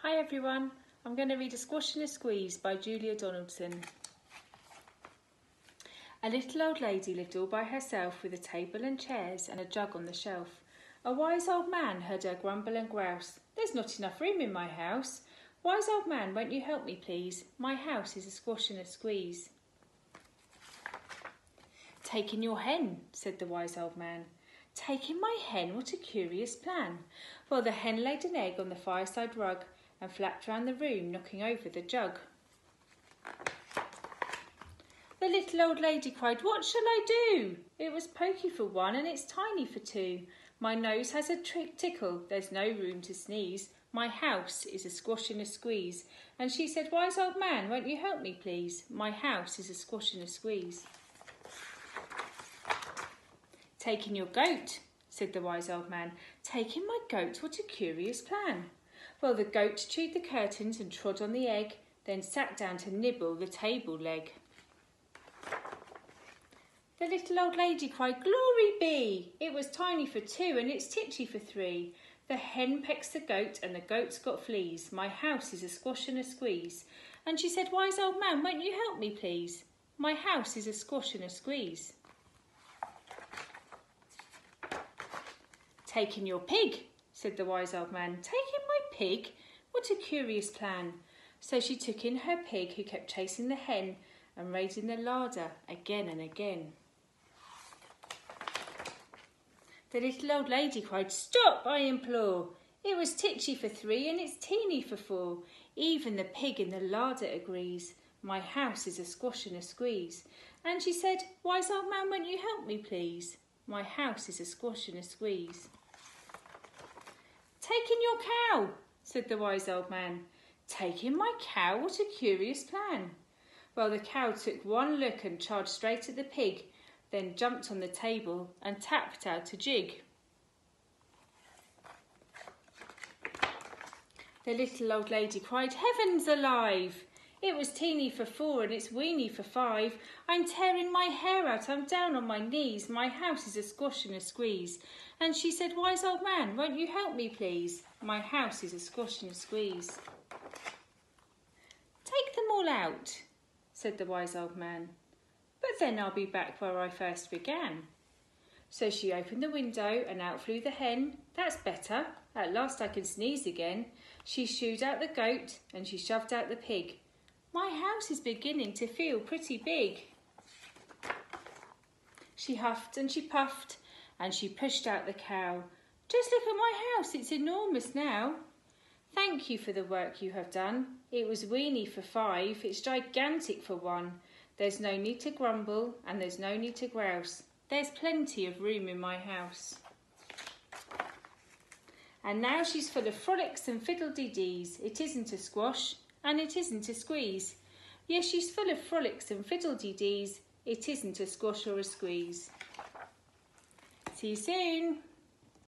Hi everyone, I'm going to read A Squash and a Squeeze by Julia Donaldson. A little old lady lived all by herself with a table and chairs and a jug on the shelf. A wise old man heard her grumble and grouse. There's not enough room in my house. Wise old man, won't you help me please? My house is a squash and a squeeze. Taking your hen, said the wise old man. Taking my hen, what a curious plan. Well, the hen laid an egg on the fireside rug and flapped round the room, knocking over the jug. The little old lady cried, what shall I do? It was pokey for one and it's tiny for two. My nose has a tickle, there's no room to sneeze. My house is a squash and a squeeze. And she said, wise old man, won't you help me please? My house is a squash and a squeeze. Taking your goat, said the wise old man. Taking my goat, what a curious plan. Well, the goat chewed the curtains and trod on the egg, then sat down to nibble the table leg. The little old lady cried, glory be! It was tiny for two and it's titchy for three. The hen pecks the goat and the goat's got fleas. My house is a squash and a squeeze. And she said, wise old man, won't you help me please? My house is a squash and a squeeze. Taking your pig, said the wise old man. Taking my pig? What a curious plan. So she took in her pig, who kept chasing the hen and raiding the larder again and again. The little old lady cried, stop, I implore. It was titchy for three and it's teeny for four. Even the pig in the larder agrees. My house is a squash and a squeeze. And she said, wise old man, won't you help me please? My house is a squash and a squeeze. Taking your cow, said the wise old man. Taking my cow? What a curious plan. Well, the cow took one look and charged straight at the pig, then jumped on the table and tapped out a jig. The little old lady cried, heavens alive! It was teeny for four and it's weeny for five. I'm tearing my hair out, I'm down on my knees. My house is a squash and a squeeze. And she said, wise old man, won't you help me please? My house is a squash and a squeeze. Take them all out, said the wise old man. But then I'll be back where I first began. So she opened the window and out flew the hen. That's better, at last I can sneeze again. She shooed out the goat and she shoved out the pig. My house is beginning to feel pretty big. She huffed and she puffed and she pushed out the cow. Just look at my house, it's enormous now. Thank you for the work you have done. It was weeny for five, it's gigantic for one. There's no need to grumble and there's no need to grouse. There's plenty of room in my house. And now she's full of frolics and fiddle-dee-dees. It isn't a squash and it isn't a squeeze. Yes, she's full of frolics and fiddle-dee-dees. It isn't a squash or a squeeze. See you soon.